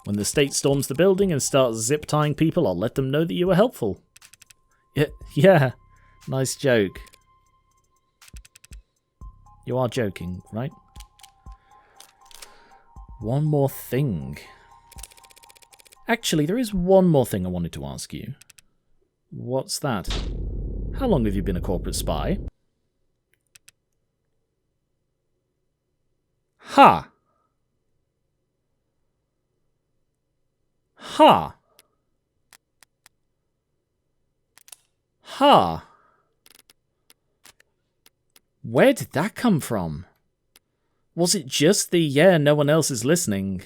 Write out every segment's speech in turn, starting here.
When the state storms the building and starts zip-tying people, I'll let them know that you were helpful. Yeah. Nice joke. You are joking, right? One more thing. Actually, there is one more thing I wanted to ask you. What's that? How long have you been a corporate spy? Ha! Ha! Ha! Where did that come from? Was it just the, yeah, no one else is listening?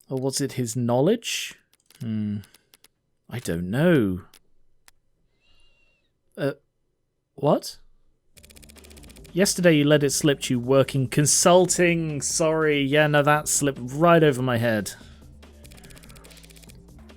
Or was it his knowledge? I don't know. What? Yesterday you let it slip you working consulting. Sorry, yeah, no, that slipped right over my head.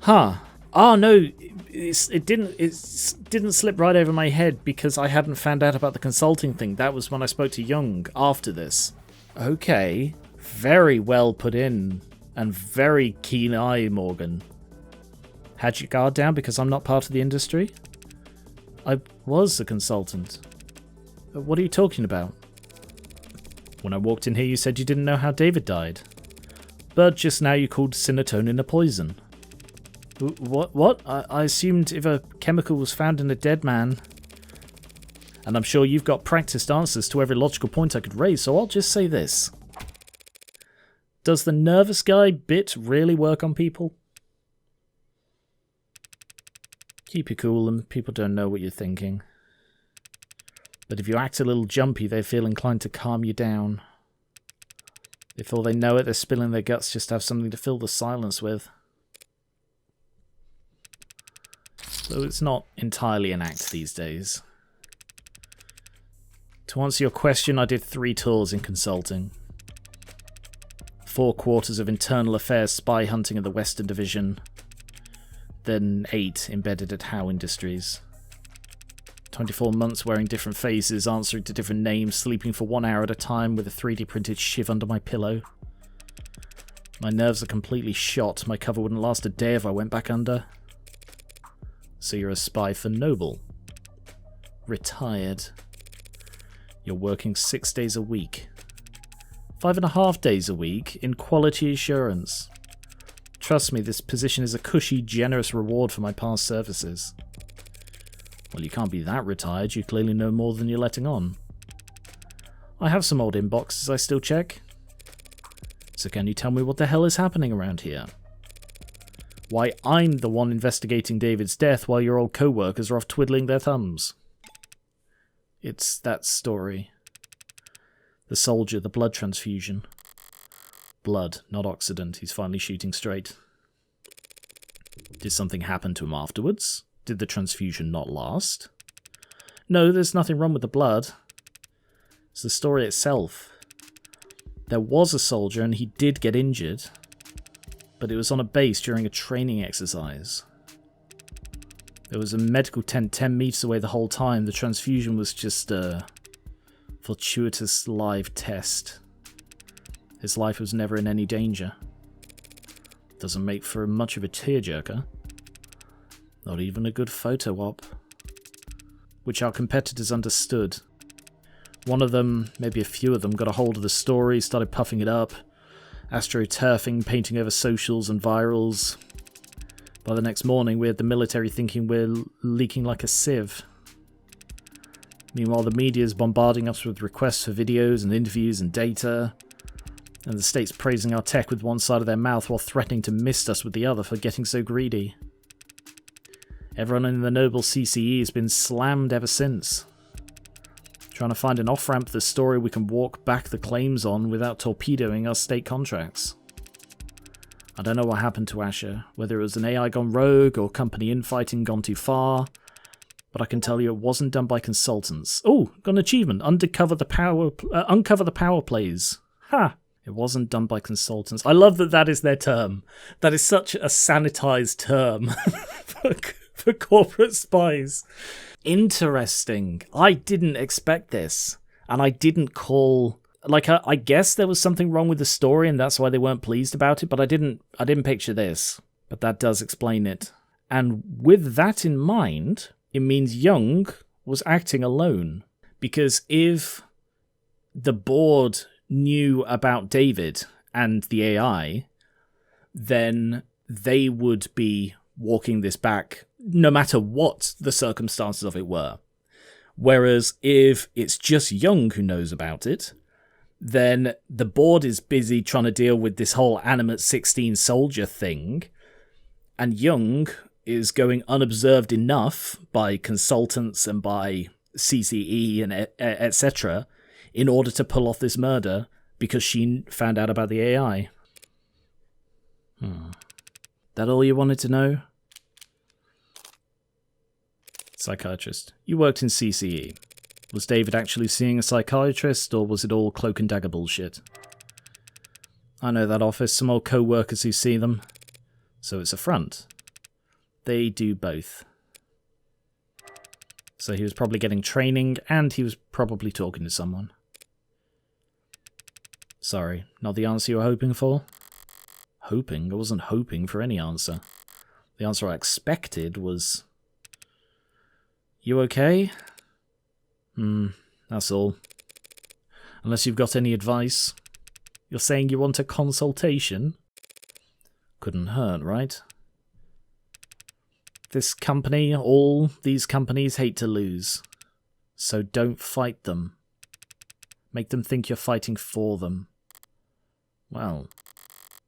Huh. Oh, no, it didn't slip right over my head because I hadn't found out about the consulting thing. That was when I spoke to Young after this. Okay. Very well put in. And very keen eye, Morgan. Had your guard down because I'm not part of the industry? I was a consultant. What are you talking about? When I walked in here, you said you didn't know how David died. But just now you called Cinetonin a poison. What? I assumed if a chemical was found in a dead man... And I'm sure you've got practiced answers to every logical point I could raise, so I'll just say this. Does the nervous guy bit really work on people? Keep you cool and people don't know what you're thinking. But if you act a little jumpy, they feel inclined to calm you down. Before they know it, they're spilling their guts just to have something to fill the silence with. So it's not entirely an act these days. To answer your question, I did 3 tours in consulting. 4 quarters of internal affairs spy hunting at the Western Division. Then 8 embedded at Howe Industries. 24 months wearing different faces, answering to different names, sleeping for 1 hour at a time with a 3D printed shiv under my pillow. My nerves are completely shot. My cover wouldn't last a day if I went back under. So you're a spy for Noble. Retired. You're working 6 days a week. 5.5 days a week in quality assurance. Trust me, this position is a cushy, generous reward for my past services. Well, you can't be that retired. You clearly know more than you're letting on. I have some old inboxes I still check. So can you tell me what the hell is happening around here? Why I'm the one investigating David's death while your old co-workers are off twiddling their thumbs. It's that story. The soldier, the blood transfusion. Blood, not Occident. He's finally shooting straight. Did something happen to him afterwards? Did the transfusion not last? No, there's nothing wrong with the blood. It's the story itself. There was a soldier and he did get injured, but it was on a base during a training exercise. There was a medical tent 10 meters away the whole time. The transfusion was just a fortuitous live test. His life was never in any danger. Doesn't make for much of a tearjerker. Not even a good photo op. Which our competitors understood. One of them, maybe a few of them, got a hold of the story, started puffing it up. Astroturfing, painting over socials and virals. By the next morning, we had the military thinking we're leaking like a sieve. Meanwhile, the media is bombarding us with requests for videos and interviews and data. And the state's praising our tech with one side of their mouth while threatening to mist us with the other for getting so greedy. Everyone in the Noble CCE has been slammed ever since. Trying to find an off-ramp to the story we can walk back the claims on without torpedoing our state contracts. I don't know what happened to Asher, whether it was an AI gone rogue or company infighting gone too far, but I can tell you it wasn't done by consultants. Oh, got an achievement. Uncover the power plays. Ha! It wasn't done by consultants. I love that that is their term. That is such a sanitized term for corporate spies. Interesting. I didn't expect this. And I didn't call Like, I guess there was something wrong with the story and that's why they weren't pleased about it, but I didn't picture this. But that does explain it. And with that in mind, it means Young was acting alone. Because if the board knew about David and the AI, then they would be walking this back no matter what the circumstances of it were. Whereas if it's just Young who knows about it, then the board is busy trying to deal with this whole animate 16 soldier thing, and Young is going unobserved enough by consultants and by CCE and etc. in order to pull off this murder because she found out about the AI. That all you wanted to know? Psychiatrist. You worked in CCE. Was David actually seeing a psychiatrist, or was it all cloak and dagger bullshit? I know that office, some old co-workers who see them. So it's a front. They do both. So he was probably getting training, and he was probably talking to someone. Sorry, not the answer you were hoping for? Hoping? I wasn't hoping for any answer. The answer I expected was... You okay? That's all. Unless you've got any advice. You're saying you want a consultation? Couldn't hurt, right? This company, all these companies hate to lose. So don't fight them. Make them think you're fighting for them. Well,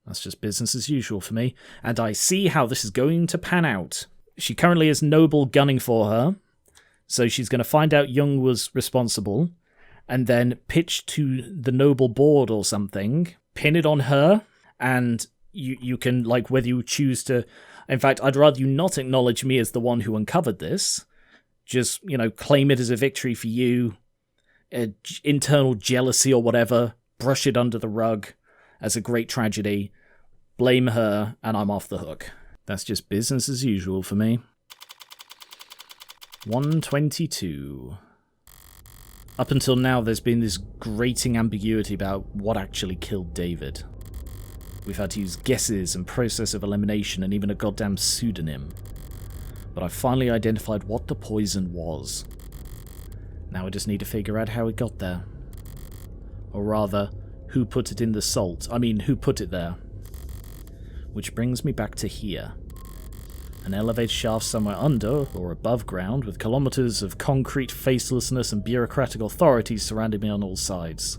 that's just business as usual for me, and I see how this is going to pan out. She currently has Noble gunning for her, so she's going to find out Young was responsible, and then pitch to the Noble board or something, pin it on her, and you can, like, whether you choose to... In fact, I'd rather you not acknowledge me as the one who uncovered this. Just, claim it as a victory for you, internal jealousy or whatever, brush it under the rug as a great tragedy, blame her, and I'm off the hook. That's just business as usual for me. 122. Up until now, there's been this grating ambiguity about what actually killed David. We've had to use guesses and process of elimination and even a goddamn pseudonym. But I finally identified what the poison was. Now I just need to figure out how it got there. Or rather, who put it in the salt. I mean, who put it there. Which brings me back to here. An elevated shaft somewhere under or above ground with kilometers of concrete facelessness and bureaucratic authorities surrounding me on all sides.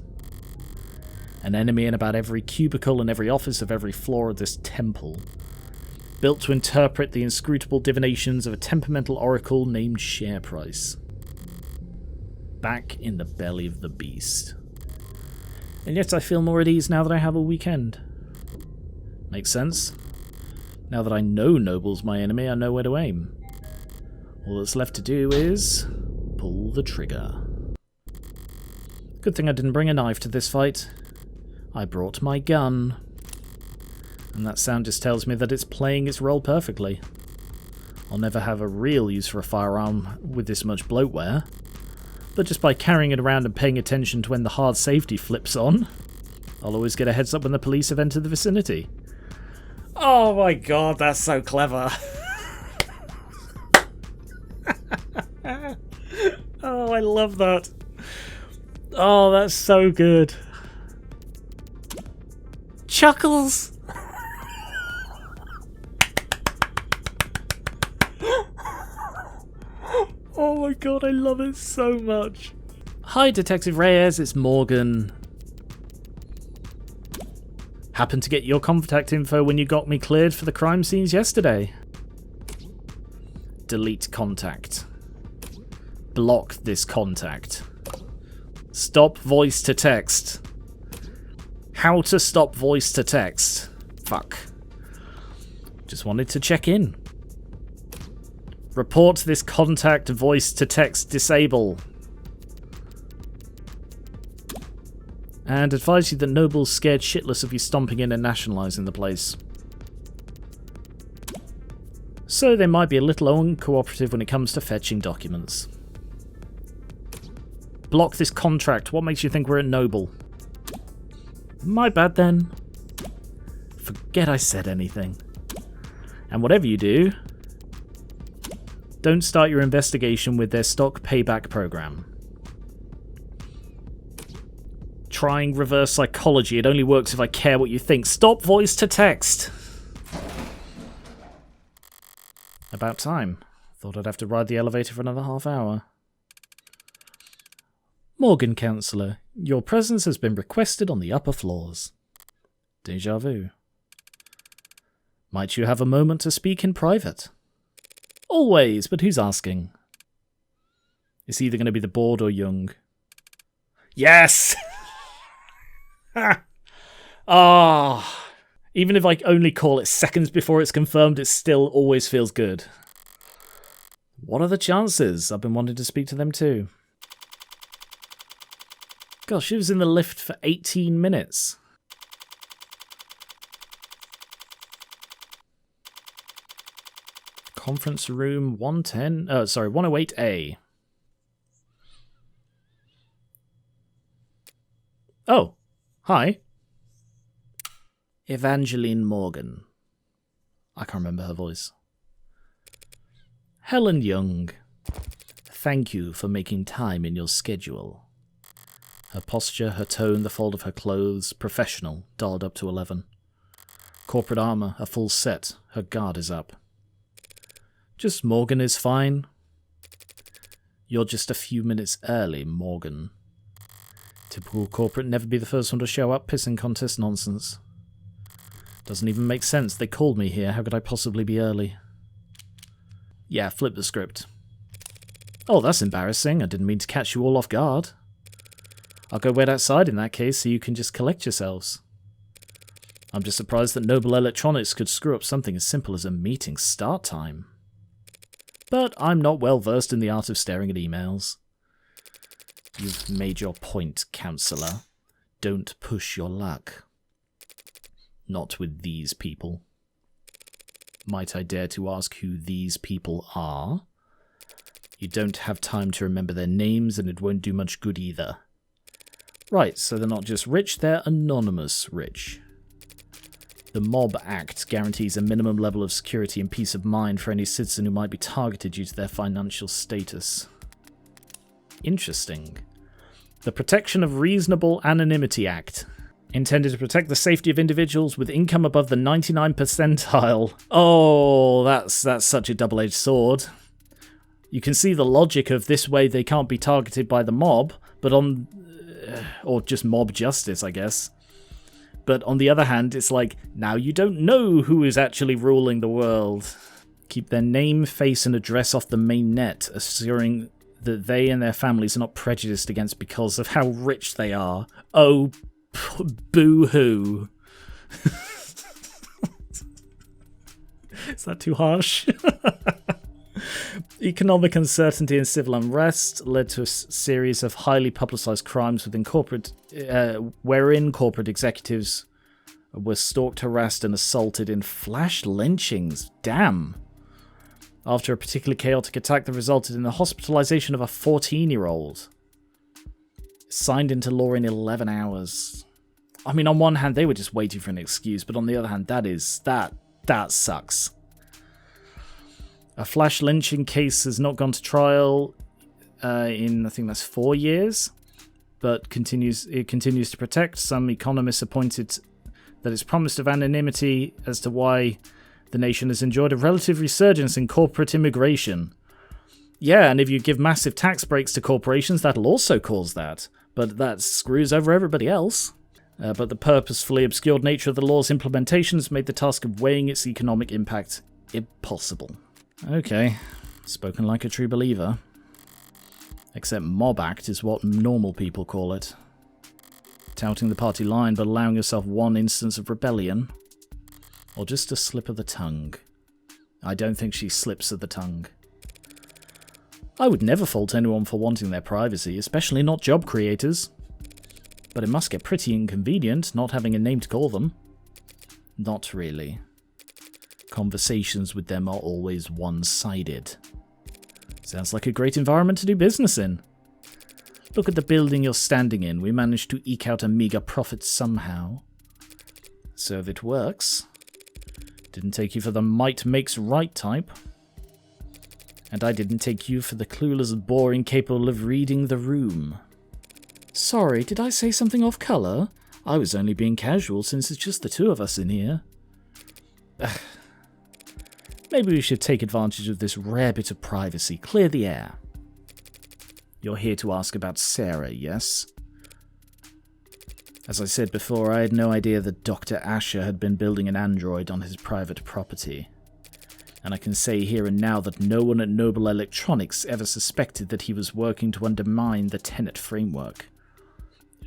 An enemy in about every cubicle and every office of every floor of this temple. Built to interpret the inscrutable divinations of a temperamental oracle named Share Price. Back in the belly of the beast. And yet I feel more at ease now that I have a weekend. Makes sense? Now that I know Noble's my enemy, I know where to aim. All that's left to do is... pull the trigger. Good thing I didn't bring a knife to this fight. I brought my gun. And that sound just tells me that it's playing its role perfectly. I'll never have a real use for a firearm with this much bloatware. But just by carrying it around and paying attention to when the hard safety flips on, I'll always get a heads up when the police have entered the vicinity. Oh my god, that's so clever. Oh, I love that. Oh, that's so good. Chuckles! Oh my god, I love it so much. Hi, Detective Reyes, it's Morgan. Happened to get your contact info when you got me cleared for the crime scenes yesterday. Delete contact. Block this contact. Stop voice to text. How to stop voice to text. Fuck. Just wanted to check in. Report this contact voice to text disable. And advise you that Noble's scared shitless of you stomping in and nationalising the place. So they might be a little uncooperative when it comes to fetching documents. Block this contract. What makes you think we're at Noble? My bad then. Forget I said anything. And whatever you do, don't start your investigation with their stock payback program. Trying reverse psychology, it only works if I care what you think. Stop voice to text! About time. Thought I'd have to ride the elevator for another half hour. Morgan, Counsellor, your presence has been requested on the upper floors. Deja vu. Might you have a moment to speak in private? Always, but who's asking? It's either going to be the board or Jung. Yes! Ah! Even if I only call it seconds before it's confirmed, it still always feels good. What are the chances? I've been wanting to speak to them too. Gosh, she was in the lift for 18 minutes. Conference room 108A. Oh, hi. Evangeline Morgan. I can't remember her voice. Helen Young. Thank you for making time in your schedule. Her posture, her tone, the fold of her clothes, professional, dialed up to 11. Corporate armor, a full set, her guard is up. Just Morgan is fine. You're just a few minutes early, Morgan. Typical corporate, never be the first one to show up, pissing contest nonsense. Doesn't even make sense, they called me here, how could I possibly be early? Yeah, flip the script. Oh, that's embarrassing, I didn't mean to catch you all off guard. I'll go wait outside in that case so you can just collect yourselves. I'm just surprised that Noble Electronics could screw up something as simple as a meeting start time. But I'm not well versed in the art of staring at emails. You've made your point, Counsellor. Don't push your luck. Not with these people. Might I dare to ask who these people are? You don't have time to remember their names, and it won't do much good either. Right, so they're not just rich, they're anonymous rich. The Mob Act guarantees a minimum level of security and peace of mind for any citizen who might be targeted due to their financial status. Interesting. The Protection of Reasonable Anonymity Act. Intended to protect the safety of individuals with income above the 99th percentile. Oh, that's such a double-edged sword. You can see the logic of this way they can't be targeted by the mob, but on... or just mob justice, I guess. But on the other hand, it's like, now you don't know who is actually ruling the world. Keep their name, face, and address off the main net, assuring that they and their families are not prejudiced against because of how rich they are. Oh, boo-hoo. Is that too harsh? Economic uncertainty and civil unrest led to a series of highly publicized crimes within wherein corporate executives were stalked, harassed, and assaulted in flash lynchings. Damn. After a particularly chaotic attack that resulted in the hospitalization of a 14-year-old. Signed into law in 11 hours. I mean, on one hand, they were just waiting for an excuse, but on the other hand, that sucks. A flash lynching case has not gone to trial in, I think that's 4 years, but it continues to protect. Some economists have pointed that it's promised of anonymity as to why the nation has enjoyed a relative resurgence in corporate immigration. Yeah, and if you give massive tax breaks to corporations, that'll also cause that, but that screws over everybody else. But the purposefully obscured nature of the law's implementation has made the task of weighing its economic impact impossible. Okay, spoken like a true believer. Except Mob Act is what normal people call it. Touting the party line but allowing yourself one instance of rebellion. Or just a slip of the tongue. I don't think she slips of the tongue. I would never fault anyone for wanting their privacy, especially not job creators. But it must get pretty inconvenient not having a name to call them. Not really. Conversations with them are always one-sided. Sounds like a great environment to do business in. Look at the building you're standing in. We managed to eke out a meager profit somehow. So if it works, didn't take you for the might makes right type. And I didn't take you for the clueless bore incapable of reading the room. Sorry, did I say something off colour? I was only being casual since it's just the two of us in here. Maybe we should take advantage of this rare bit of privacy. Clear the air. You're here to ask about Sarah, yes? As I said before, I had no idea that Dr. Asher had been building an android on his private property. And I can say here and now that no one at Noble Electronics ever suspected that he was working to undermine the Tenet framework.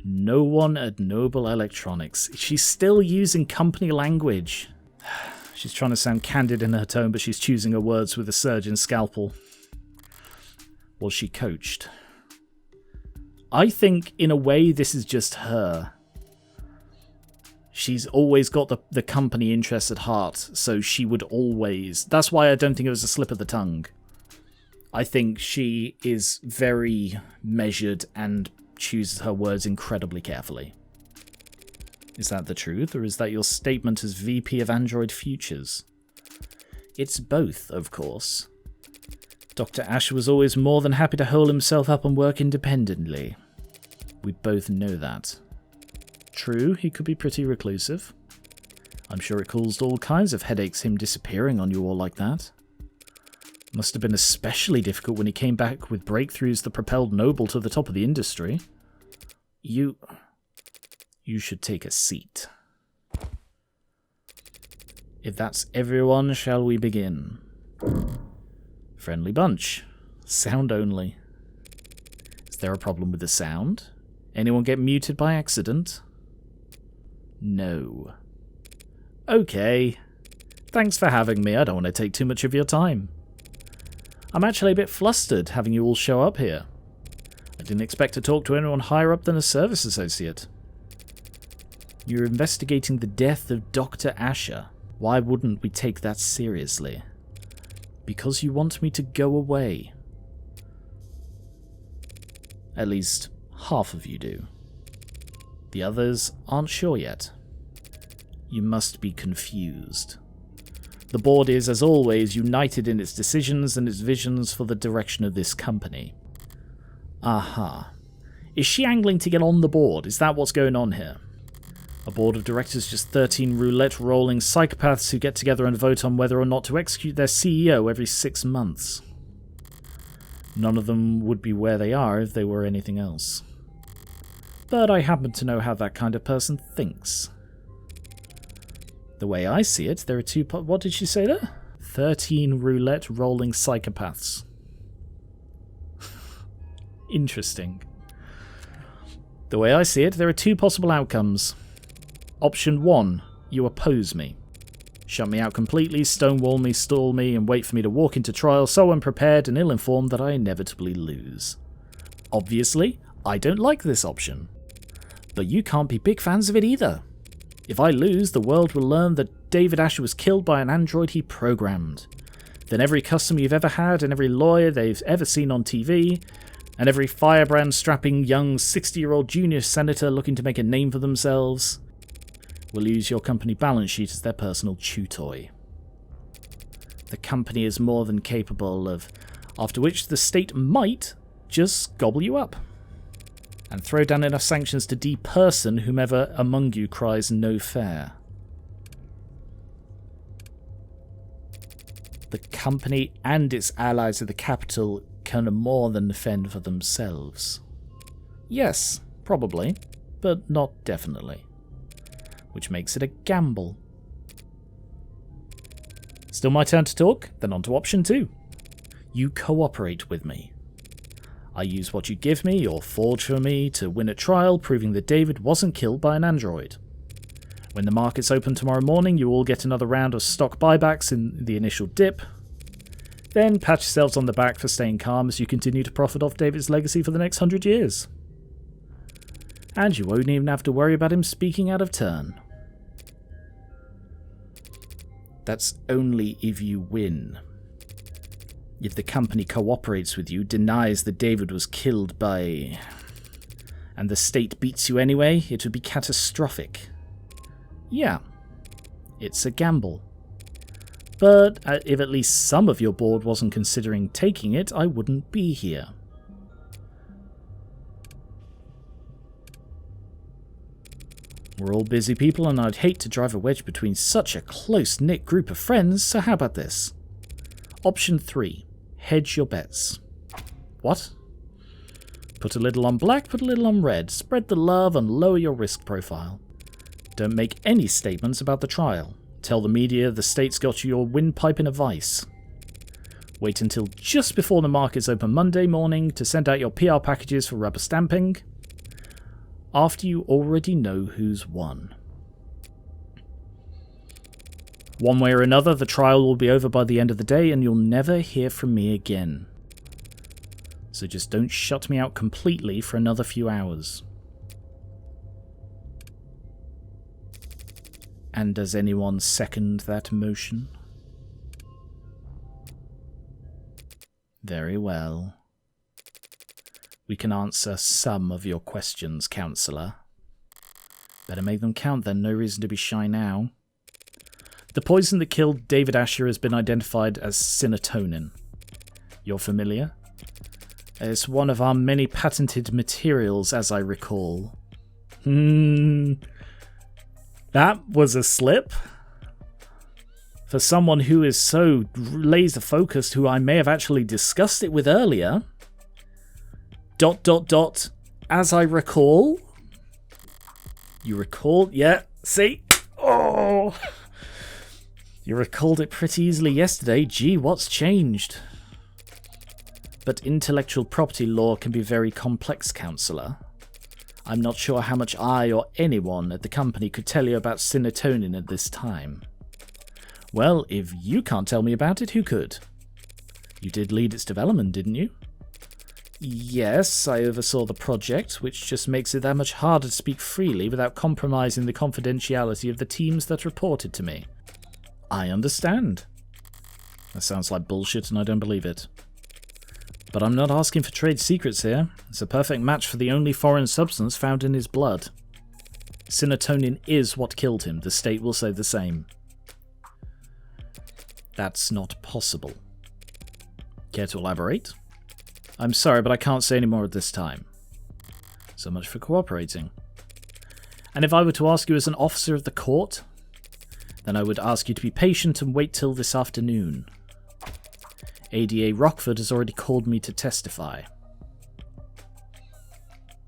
No one at Noble Electronics. She's still using company language. She's trying to sound candid in her tone, but she's choosing her words with a surgeon's scalpel. Was she coached? I think, in a way, this is just her. She's always got the company interest at heart, so she would always... That's why I don't think it was a slip of the tongue. I think she is very measured and chooses her words incredibly carefully. Is that the truth, or is that your statement as VP of Android Futures? It's both, of course. Dr. Asher was always more than happy to hole himself up and work independently. We both know that. True, he could be pretty reclusive. I'm sure it caused all kinds of headaches him disappearing on you all like that. Must have been especially difficult when he came back with breakthroughs that propelled Noble to the top of the industry. You should take a seat. If that's everyone, shall we begin? Friendly bunch. Sound only. Is there a problem with the sound? Anyone get muted by accident? No. Okay. Thanks for having me. I don't want to take too much of your time. I'm actually a bit flustered having you all show up here. I didn't expect to talk to anyone higher up than a service associate. You're investigating the death of Dr. Asher. Why wouldn't we take that seriously? Because you want me to go away. At least half of you do. The others aren't sure yet. You must be confused. The board is, as always, united in its decisions and its visions for the direction of this company. Aha. Is she angling to get on the board? Is that what's going on here? A board of directors just 13 roulette-rolling psychopaths who get together and vote on whether or not to execute their CEO every 6 months. None of them would be where they are if they were anything else. But I happen to know how that kind of person thinks. The way I see it, there are two... What did she say there? 13 roulette-rolling psychopaths. Interesting. The way I see it, there are two possible outcomes. Option 1, you oppose me. Shut me out completely, stonewall me, stall me, and wait for me to walk into trial so unprepared and ill-informed that I inevitably lose. Obviously, I don't like this option. But you can't be big fans of it either. If I lose, the world will learn that David Asher was killed by an android he programmed. Then every customer you've ever had and every lawyer they've ever seen on TV, and every firebrand-strapping young 60-year-old junior senator looking to make a name for themselves will use your company balance sheet as their personal chew toy. The company is more than capable of, after which the state might just gobble you up and throw down enough sanctions to deperson whomever among you cries no fair. The company and its allies at the capital can more than fend for themselves. Yes, probably, but not definitely. Which makes it a gamble. Still my turn to talk? Then on to option 2. You cooperate with me. I use what you give me or forge for me to win a trial proving that David wasn't killed by an android. When the markets open tomorrow morning, you all get another round of stock buybacks in the initial dip. Then pat yourselves on the back for staying calm as you continue to profit off David's legacy for the next 100 years. And you won't even have to worry about him speaking out of turn. That's only if you win. If the company cooperates with you, denies that David was killed by... and the state beats you anyway, it would be catastrophic. Yeah, it's a gamble. But if at least some of your board wasn't considering taking it, I wouldn't be here. We're all busy people, and I'd hate to drive a wedge between such a close-knit group of friends, so how about this? Option 3. Hedge your bets. What? Put a little on black, put a little on red. Spread the love and lower your risk profile. Don't make any statements about the trial. Tell the media the state's got your windpipe in a vice. Wait until just before the markets open Monday morning to send out your PR packages for rubber stamping, after you already know who's won. One way or another, the trial will be over by the end of the day and you'll never hear from me again. So just don't shut me out completely for another few hours. And does anyone second that motion? Very well. We can answer some of your questions, Counsellor. Better make them count then, no reason to be shy now. The poison that killed David Asher has been identified as synatonin. You're familiar? It's one of our many patented materials, as I recall. That was a slip. For someone who is so laser-focused, who I may have actually discussed it with earlier. ... As I recall. You recall? Yeah, see? Oh! You recalled it pretty easily yesterday. Gee, what's changed? But intellectual property law can be very complex, Counsellor. I'm not sure how much I or anyone at the company could tell you about synatonin at this time. Well, if you can't tell me about it, who could? You did lead its development, didn't you? Yes, I oversaw the project, which just makes it that much harder to speak freely without compromising the confidentiality of the teams that reported to me. I understand. That sounds like bullshit and I don't believe it. But I'm not asking for trade secrets here. It's a perfect match for the only foreign substance found in his blood. Synatonin is what killed him. The state will say the same. That's not possible. Care to elaborate? I'm sorry, but I can't say any more at this time. So much for cooperating. And if I were to ask you as an officer of the court, then I would ask you to be patient and wait till this afternoon. ADA Rockford has already called me to testify.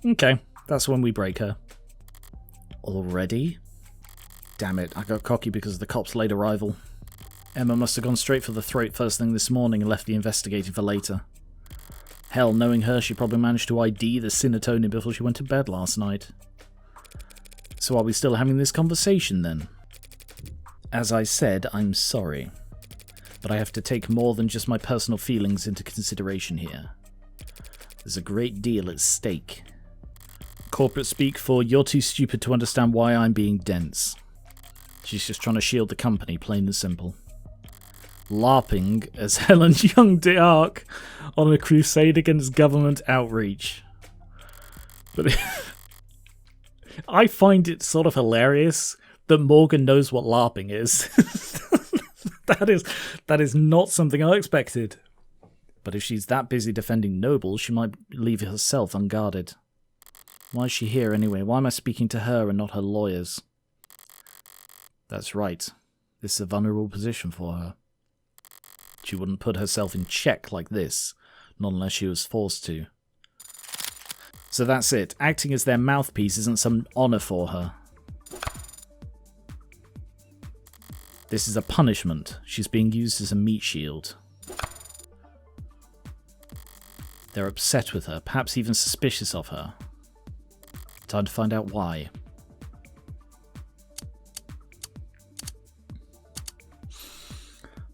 Okay, that's when we break her. Already? Damn it, I got cocky because of the cop's late arrival. Emma must have gone straight for the throat first thing this morning and left the investigating for later. Hell, knowing her, she probably managed to ID the synatonin before she went to bed last night. So are we still having this conversation then? As I said, I'm sorry. But I have to take more than just my personal feelings into consideration here. There's a great deal at stake. Corporate speak for you're too stupid to understand why I'm being dense. She's just trying to shield the company, plain and simple. LARPing as Helen Young d'Arc on a crusade against government outreach. But I find it sort of hilarious that Morgan knows what LARPing is. That is not something I expected. But if she's that busy defending nobles, she might leave herself unguarded. Why is she here anyway? Why am I speaking to her and not her lawyers? That's right. This is a vulnerable position for her. She wouldn't put herself in check like this, not unless she was forced to. So that's it. Acting as their mouthpiece isn't some honour for her. This is a punishment. She's being used as a meat shield. They're upset with her, perhaps even suspicious of her. Time to find out why.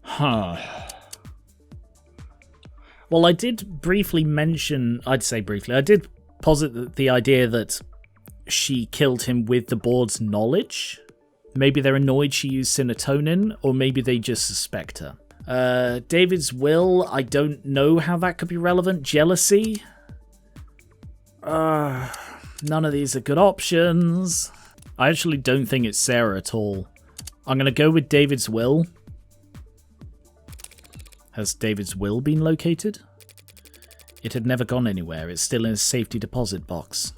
Huh. Well, I did briefly mention, I did posit the idea that she killed him with the board's knowledge. Maybe they're annoyed she used synatonin, or maybe they just suspect her. David's will, I don't know how that could be relevant. Jealousy? None of these are good options. I actually don't think it's Sarah at all. I'm going to go with David's will. Has David's will been located? It had never gone anywhere. It's still in a safety deposit box.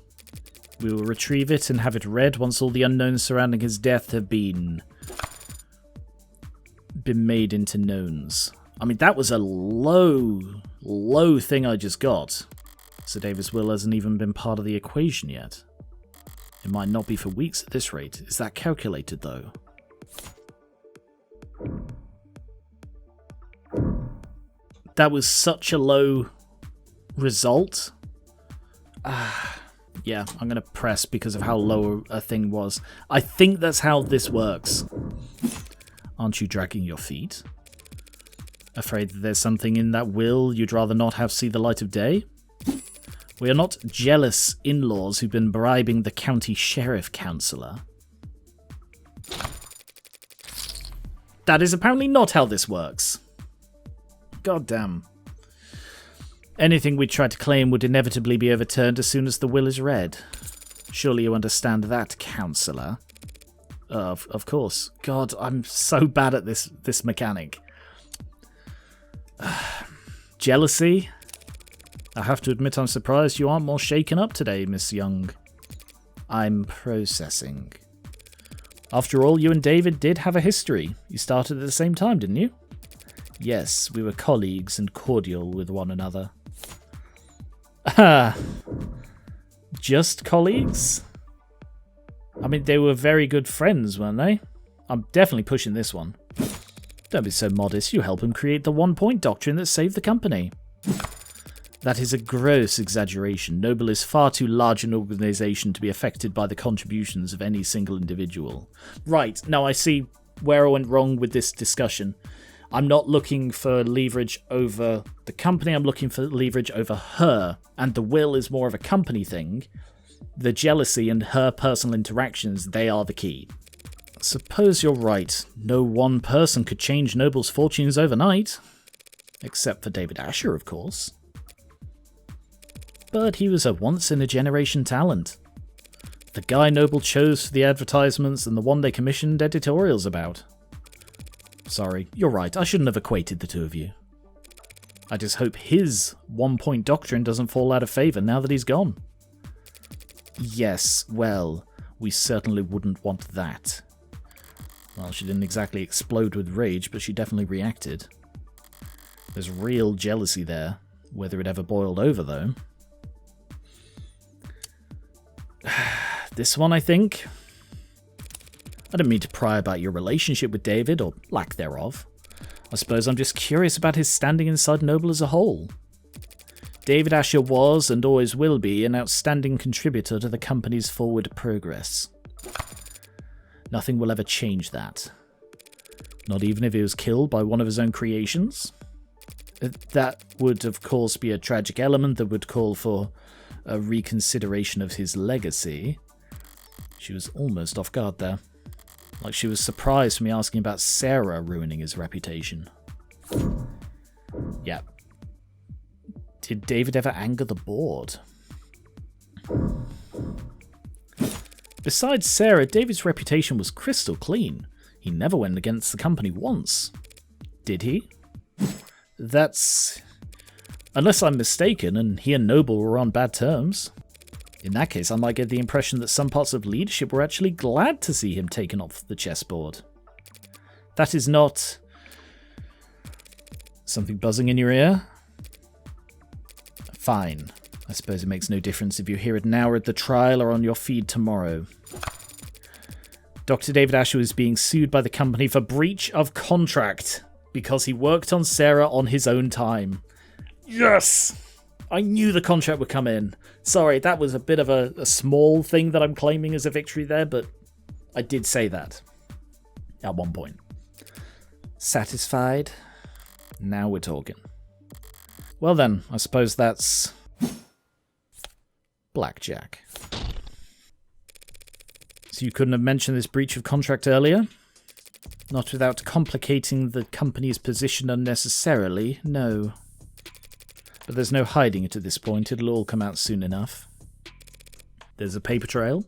We will retrieve it and have it read once all the unknowns surrounding his death have been made into knowns. I mean, that was a low thing I just got. So David's will hasn't even been part of the equation yet. It might not be for weeks at this rate. Is that calculated, though? That was such a low result. Yeah, I'm going to press because of how low a thing was. I think that's how this works. Aren't you dragging your feet? Afraid that there's something in that will you'd rather not have see the light of day? We are not jealous in-laws who've been bribing the county sheriff councillor. That is apparently not how this works. God damn. Anything we try to claim would inevitably be overturned as soon as the will is read. Surely you understand that, councillor. Of course. God, I'm so bad at this mechanic. Jealousy? I have to admit I'm surprised you aren't more shaken up today, Miss Young. I'm processing. After all, you and David did have a history. You started at the same time, didn't you? Yes, we were colleagues and cordial with one another. Just colleagues? I mean, they were very good friends, weren't they? I'm definitely pushing this one. Don't be so modest. You help him create the one-point doctrine that saved the company. That is a gross exaggeration. Noble is far too large an organization to be affected by the contributions of any single individual. Right, now I see where I went wrong with this discussion. I'm not looking for leverage over the company, I'm looking for leverage over her. And the will is more of a company thing. The jealousy and her personal interactions, they are the key. Suppose you're right. No one person could change Noble's fortunes overnight. Except for David Asher, of course. But he was a once-in-a-generation talent. The guy Noble chose for the advertisements and the one they commissioned editorials about. Sorry, you're right, I shouldn't have equated the two of you. I just hope his one-point doctrine doesn't fall out of favour now that he's gone. Yes, well, we certainly wouldn't want that. Well, she didn't exactly explode with rage, but she definitely reacted. There's real jealousy there, whether it ever boiled over, though. This one, I think. I don't mean to pry about your relationship with David, or lack thereof. I suppose I'm just curious about his standing inside Noble as a whole. David Asher was, and always will be, an outstanding contributor to the company's forward progress. Nothing will ever change that. Not even if he was killed by one of his own creations. That would, of course, be a tragic element that would call for a reconsideration of his legacy. She was almost off guard there. Like she was surprised for me asking about Sarah ruining his reputation. Yeah. Did David ever anger the board? Besides Sarah, David's reputation was crystal clean. He never went against the company once. Did he? That's... Unless I'm mistaken, and he and Noble were on bad terms. In that case, I might get the impression that some parts of leadership were actually glad to see him taken off the chessboard. That is not... Something buzzing in your ear? Fine. I suppose it makes no difference if you hear it now or at the trial or on your feed tomorrow. Dr. David Asher is being sued by the company for breach of contract because he worked on Sarah on his own time. Yes! I knew the contract would come in. Sorry, that was a bit of a small thing that I'm claiming as a victory there, but I did say that at one point. Satisfied? Now we're talking. Well then, I suppose that's... blackjack. So you couldn't have mentioned this breach of contract earlier? Not without complicating the company's position unnecessarily, no. But there's no hiding it at this point, it'll all come out soon enough. There's a paper trail.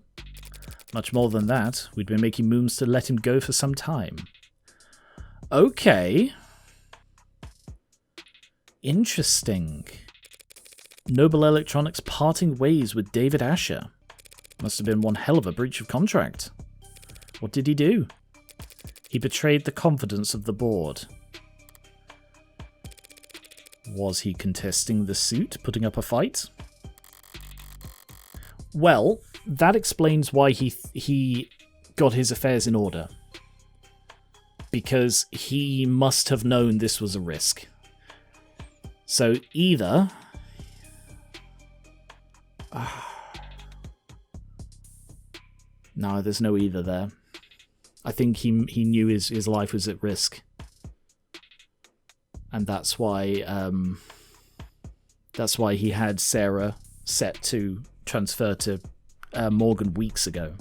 Much more than that, we'd been making moves to let him go for some time. Okay. Interesting. Noble Electronics parting ways with David Asher. Must have been one hell of a breach of contract. What did he do? He betrayed the confidence of the board. Was he contesting the suit, putting up a fight? Well, that explains why he got his affairs in order. Because he must have known this was a risk. So either... No, there's no either there. I think he knew his life was at risk. And that's why he had Sarah set to transfer to Morgan weeks ago.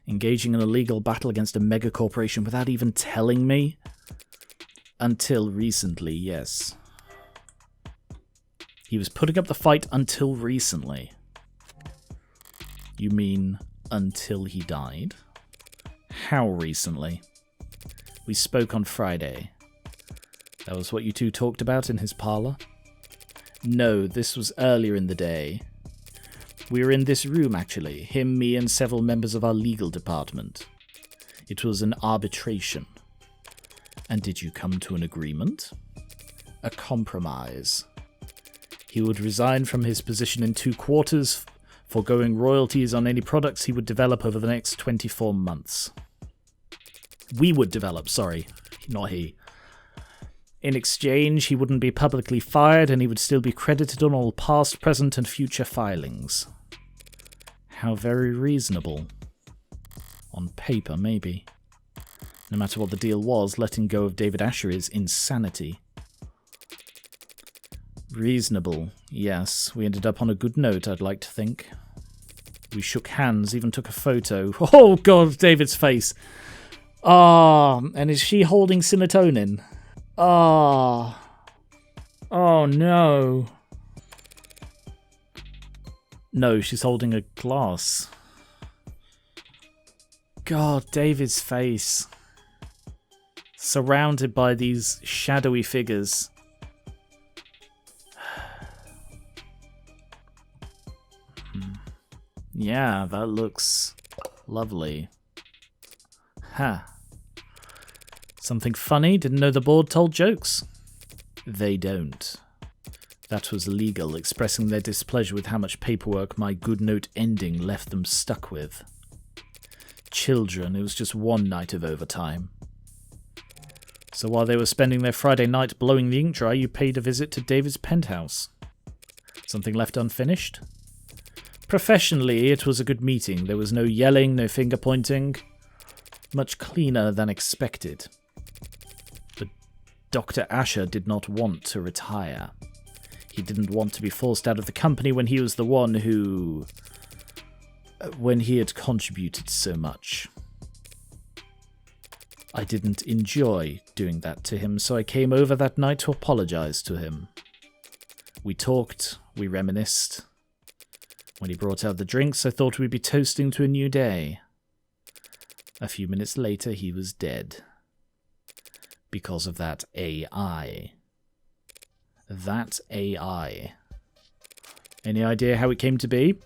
Engaging in a legal battle against a mega corporation without even telling me? Until recently, yes. He was putting up the fight until recently. You mean until he died? How recently? We spoke on Friday. That was what you two talked about in his parlour? No, this was earlier in the day. We were in this room, actually. Him, me, and several members of our legal department. It was an arbitration. And did you come to an agreement? A compromise. He would resign from his position in 2 quarters, foregoing royalties on any products he would develop over the next 24 months. We would develop, sorry, not he. In exchange, he wouldn't be publicly fired and he would still be credited on all past, present, and future filings. How very reasonable. On paper, maybe. No matter what the deal was, letting go of David Asher is insanity. Reasonable, yes. We ended up on a good note, I'd like to think. We shook hands, even took a photo. Oh god, David's face! And is she holding serotonin? Oh no. No, she's holding a glass. God, David's face. Surrounded by these shadowy figures. Yeah, that looks lovely. Ha. Something funny? Didn't know the board told jokes. They don't. That was legal, expressing their displeasure with how much paperwork my good note ending left them stuck with. Children, it was just one night of overtime. So while they were spending their Friday night blowing the ink dry, you paid a visit to David's penthouse. Something left unfinished? Professionally, it was a good meeting. There was no yelling, no finger pointing. Much cleaner than expected. But Dr. Asher did not want to retire. He didn't want to be forced out of the company when he was the one who... when he had contributed so much. I didn't enjoy doing that to him, so I came over that night to apologize to him. We talked, we reminisced. When he brought out the drinks, I thought we'd be toasting to a new day. A few minutes later, he was dead. Because of that AI. That AI. Any idea how it came to be?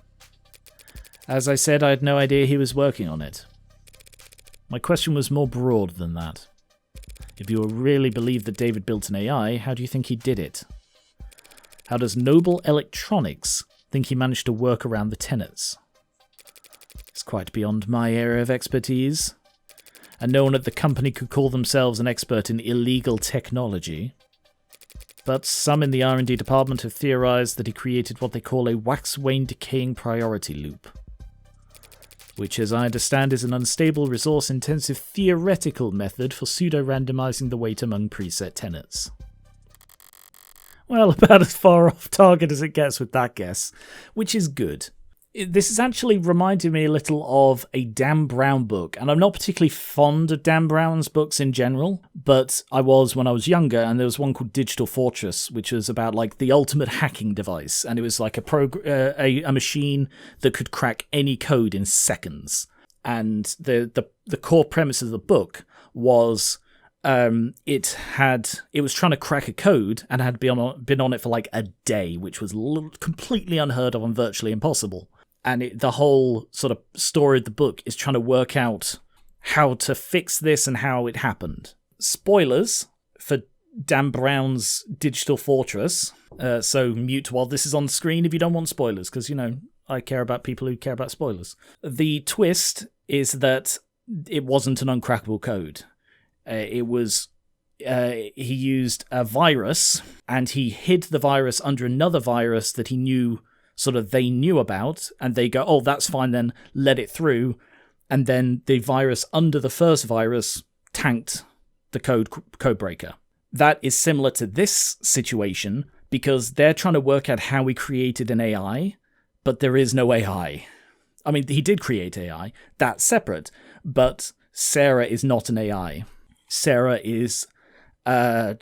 As I said, I had no idea he was working on it. My question was more broad than that. If you really believe that David built an AI, how do you think he did it? How does Noble Electronics think he managed to work around the tenets? It's quite beyond my area of expertise, and no one at the company could call themselves an expert in illegal technology. But some in the R&D department have theorized that he created what they call a wax-wane decaying priority loop, which, as I understand, is an unstable, resource-intensive theoretical method for pseudo-randomizing the weight among preset tenets. Well, about as far off target as it gets with that guess, which is good. This is actually reminding me a little of a Dan Brown book, and I'm not particularly fond of Dan Brown's books in general, but I was when I was younger, and there was one called Digital Fortress, which was about like the ultimate hacking device, and it was like a machine that could crack any code in seconds. And the core premise of the book was it was trying to crack a code and had been on it for like a day, which was completely unheard of and virtually impossible. And the whole sort of story of the book is trying to work out how to fix this and how it happened. Spoilers for Dan Brown's Digital Fortress. So mute while this is on screen if you don't want spoilers, because, I care about people who care about spoilers. The twist is that it wasn't an uncrackable code. He used a virus, and he hid the virus under another virus that he knew they knew about, and they go, oh, that's fine then, let it through. And then the virus under the first virus tanked the code breaker. That is similar to this situation because they're trying to work out how we created an AI, but there is no AI. I mean, he did create AI, that's separate, but Sarah is not an AI. Sarah is a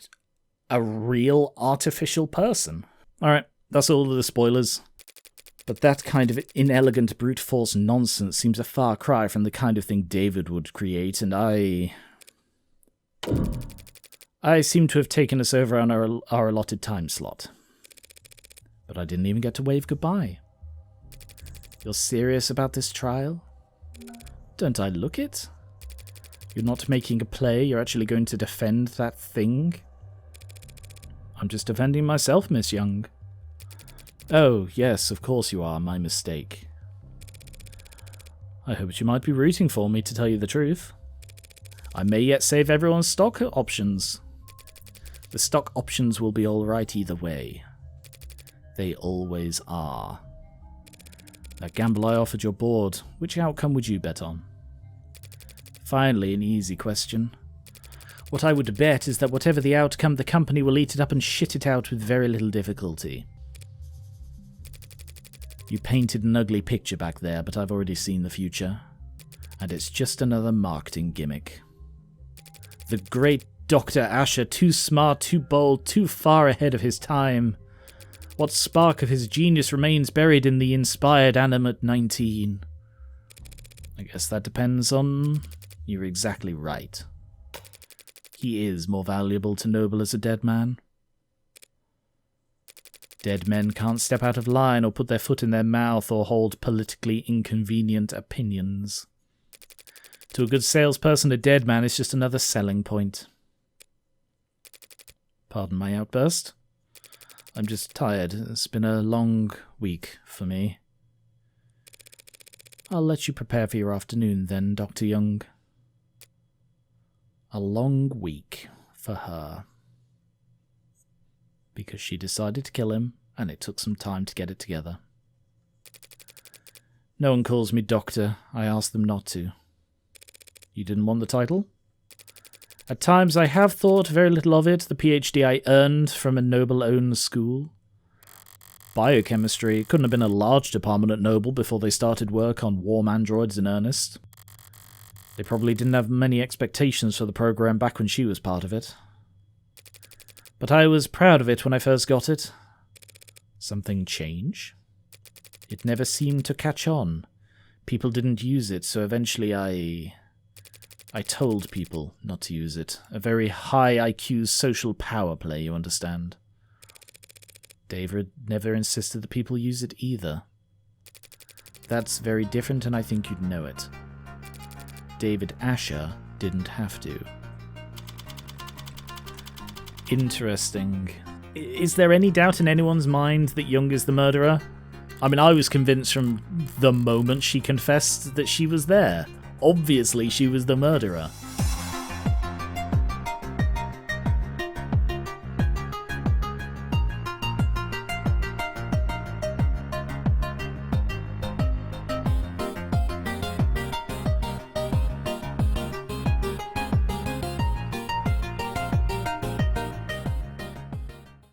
real artificial person. All right, that's all of the spoilers. But that kind of inelegant brute force nonsense seems a far cry from the kind of thing David would create, and I seem to have taken us over on our allotted time slot. But I didn't even get to wave goodbye. You're serious about this trial? Don't I look it? You're not making a play, you're actually going to defend that thing? I'm just defending myself, Miss Young. Oh, yes, of course you are, my mistake. I hoped you might be rooting for me, to tell you the truth. I may yet save everyone's stock options. The stock options will be alright either way. They always are. That gamble I offered your board, which outcome would you bet on? Finally, an easy question. What I would bet is that whatever the outcome, the company will eat it up and shit it out with very little difficulty. You painted an ugly picture back there, but I've already seen the future. And it's just another marketing gimmick. The great Dr. Asher, too smart, too bold, too far ahead of his time. What spark of his genius remains buried in the inspired animate 19? I guess that depends on... You're exactly right. He is more valuable to Noble as a dead man. Dead men can't step out of line or put their foot in their mouth or hold politically inconvenient opinions. To a good salesperson, a dead man is just another selling point. Pardon my outburst. I'm just tired. It's been a long week for me. I'll let you prepare for your afternoon then, Dr. Young. A long week for her. Because she decided to kill him, and it took some time to get it together. No one calls me doctor. I asked them not to. You didn't want the title? At times I have thought very little of it, the PhD I earned from a Noble-owned school. Biochemistry couldn't have been a large department at Noble before they started work on warm androids in earnest. They probably didn't have many expectations for the program back when she was part of it. But I was proud of it when I first got it. Something change? It never seemed to catch on. People didn't use it, so eventually I told people not to use it. A very high IQ social power play, you understand. David never insisted that people use it either. That's very different, and I think you'd know it. David Asher didn't have to. Interesting. Is there any doubt in anyone's mind that Young is the murderer? I mean, I was convinced from the moment she confessed that she was there. Obviously, she was the murderer.